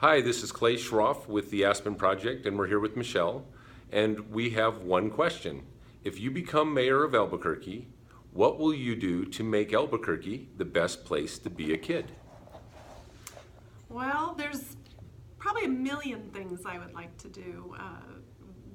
Hi, this is Clay Schroff with the Aspen Project, and we're here with Michelle. And we have one question. If you become mayor of Albuquerque, what will you do to make Albuquerque the best place to be a kid? Well, there's probably a million things I would like to do.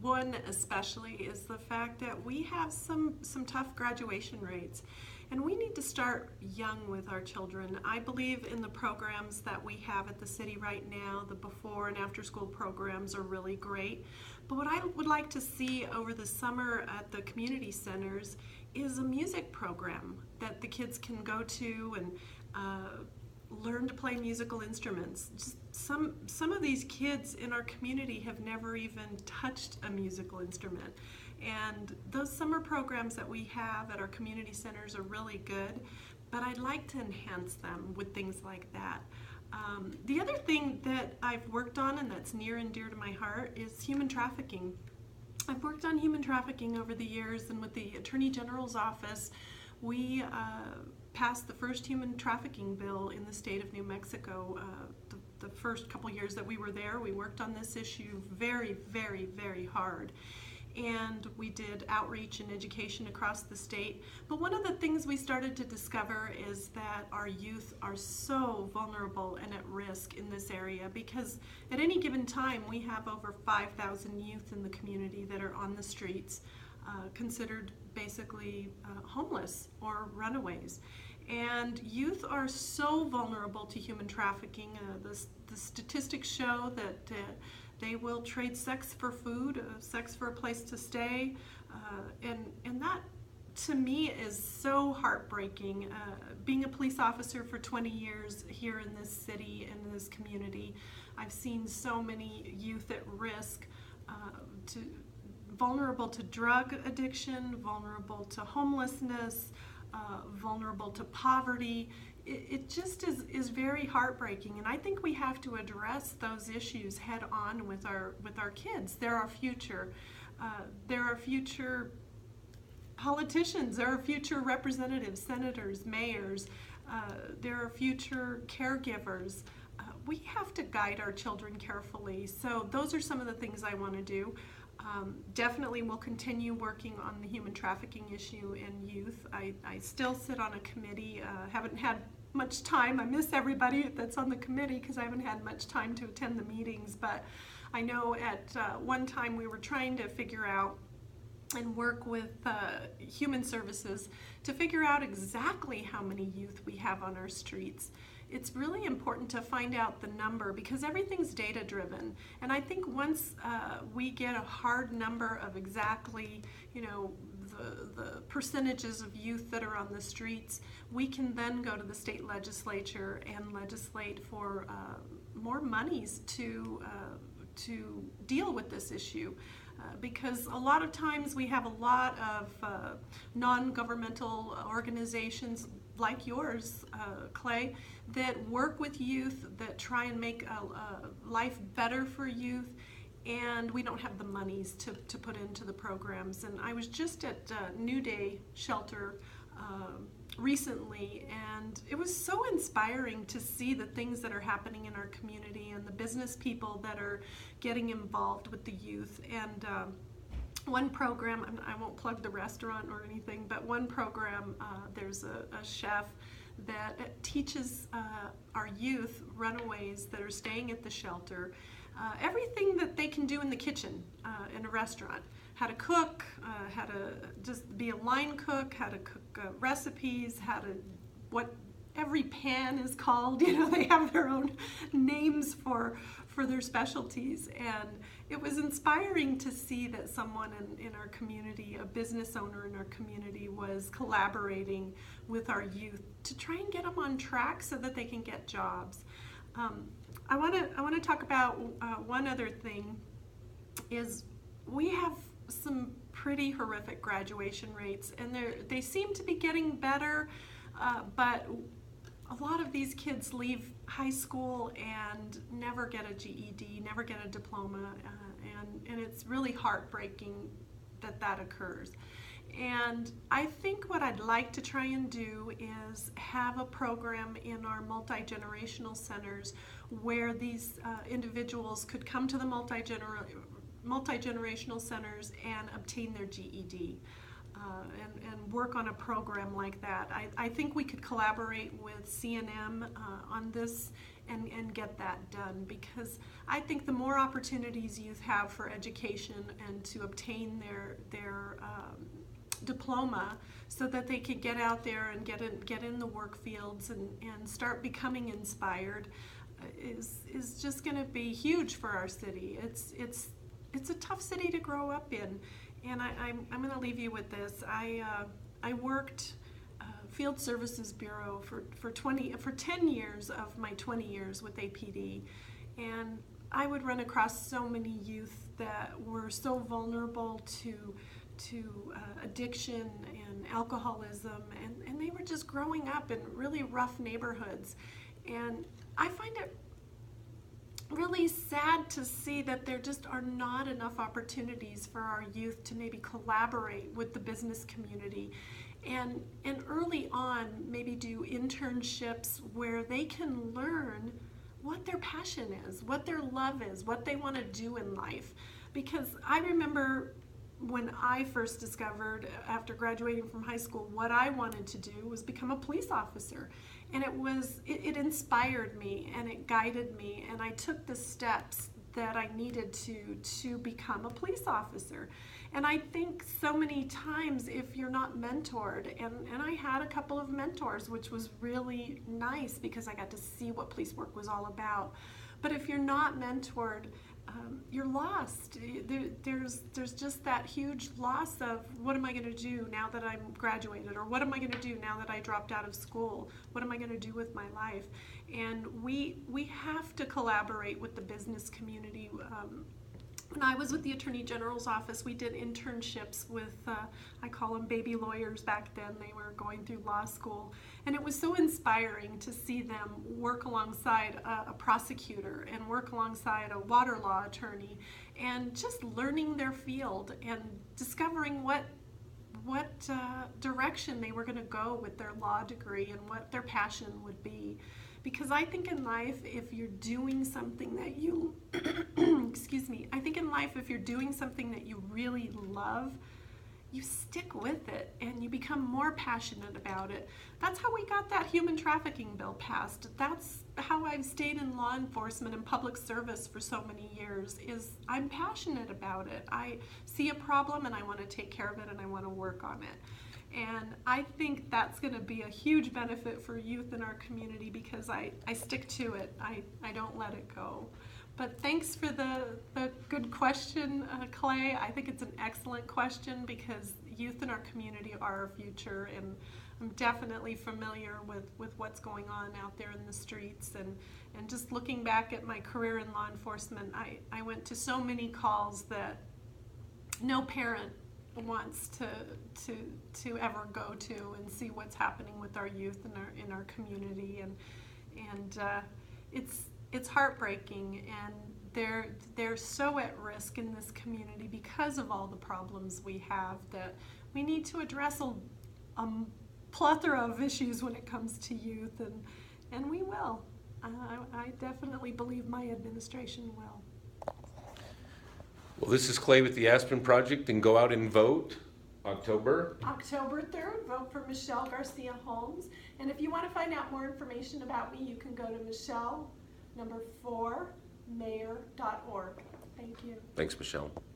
One especially is the fact that we have some tough graduation rates, and we need to start young with our children. I believe in the programs that we have at the city right now. The before and after school programs are really great. But what I would like to see over the summer at the community centers is a music program that the kids can go to and learn to play musical instruments. Just some of these kids in our community have never even touched a musical instrument. And those summer programs that we have at our community centers are really good, but I'd like to enhance them with things like that. The other thing that I've worked on and that's near and dear to my heart is human trafficking. I've worked on human trafficking over the years, and with the Attorney General's office, we passed the first human trafficking bill in the state of New Mexico. The first couple years that we were there, we worked on this issue very, very, very hard. And we did outreach and education across the state. But one of the things we started to discover is that our youth are so vulnerable and at risk in this area, because at any given time we have over 5,000 youth in the community that are on the streets, considered basically homeless or runaways. And youth are so vulnerable to human trafficking. The statistics show that they will trade sex for food, sex for a place to stay, and that to me is so heartbreaking. Being a police officer for 20 years here in this city and in this community, I've seen so many youth at risk, vulnerable to drug addiction, vulnerable to homelessness, vulnerable to poverty. It just is very heartbreaking, and I think we have to address those issues head on with our kids. They're our future. They're our future politicians. They're our future representatives, senators, mayors. They're our future caregivers. We have to guide our children carefully. So those are some of the things I want to do. Definitely will continue working on the human trafficking issue in youth. I still sit on a committee. Haven't had much time. I miss everybody that's on the committee because I haven't had much time to attend the meetings. But I know at one time we were trying to figure out and work with human services to figure out exactly how many youth we have on our streets. It's really important to find out the number because everything's data driven, and I think once we get a hard number of exactly, the percentages of youth that are on the streets, we can then go to the state legislature and legislate for more monies to deal with this issue. Because a lot of times we have a lot of non-governmental organizations like yours, Clay, that work with youth, that try and make life better for youth, and we don't have the monies to put into the programs. And I was just at New Day Shelter recently, and it was so inspiring to see the things that are happening in our community and the business people that are getting involved with the youth. And one program, I won't plug the restaurant or anything, but one program, there's a chef that teaches our youth, runaways that are staying at the shelter, everything that they can do in the kitchen in a restaurant. How to cook, how to just be a line cook, how to cook recipes, what every pan is called. They have their own names for their specialties. And it was inspiring to see that someone in our community, a business owner in our community, was collaborating with our youth to try and get them on track so that they can get jobs. I want to talk about one other thing. Is we have some pretty horrific graduation rates, and they seem to be getting better, but a lot of these kids leave high school and never get a GED, never get a diploma, and it's really heartbreaking that occurs. And I think what I'd like to try and do is have a program in our multi-generational centers where these individuals could come to the multi-generational centers and obtain their GED. And work on a program like that. I think we could collaborate with CNM on this and get that done, because I think the more opportunities youth have for education and to obtain their diploma so that they could get out there and get in the work fields and start becoming inspired is just going to be huge for our city. It's a tough city to grow up in. And I'm going to leave you with this. I worked Field Services Bureau for 10 years of my 20 years with APD, and I would run across so many youth that were so vulnerable to addiction and alcoholism, and they were just growing up in really rough neighborhoods. And I find it really sad to see that there just are not enough opportunities for our youth to maybe collaborate with the business community and early on maybe do internships where they can learn what their passion is, what their love is, what they want to do in life. Because I remember when I first discovered, after graduating from high school, what I wanted to do was become a police officer. And it inspired me and it guided me, and I took the steps that I needed to become a police officer. And I think so many times if you're not mentored, and I had a couple of mentors, which was really nice because I got to see what police work was all about. But if you're not mentored, you're lost. There's just that huge loss of what am I going to do now that I'm graduated, or what am I going to do now that I dropped out of school? What am I going to do with my life? And we have to collaborate with the business community. When I was with the Attorney General's office, we did internships with, I call them baby lawyers back then. They were going through law school. And it was so inspiring to see them work alongside a prosecutor and work alongside a water law attorney, and just learning their field and discovering what direction they were going to go with their law degree and what their passion would be. Because I think in life, if you're doing something that you, excuse me, I think in life, if you're doing something that you really love, you stick with it and you become more passionate about it. That's how we got that human trafficking bill passed. That's how I've stayed in law enforcement and public service for so many years, is I'm passionate about it. I see a problem and I want to take care of it and I want to work on it. And I think that's going to be a huge benefit for youth in our community because I stick to it. I don't let it go. But thanks for the good question, Clay. I think it's an excellent question because youth in our community are our future, and I'm definitely familiar with what's going on out there in the streets. And just looking back at my career in law enforcement, I went to so many calls that no parent wants to ever go to and see what's happening with our youth in our community, and it's heartbreaking, and they're so at risk in this community because of all the problems we have that we need to address a plethora of issues when it comes to youth, and we will. I definitely believe my administration will. Well, this is Clay with the Aspen Project, and go out and vote October 3rd, vote for Michelle Garcia Holmes. And if you want to find out more information about me, you can go to Michelle, #4, mayor.org. Thank you. Thanks, Michelle.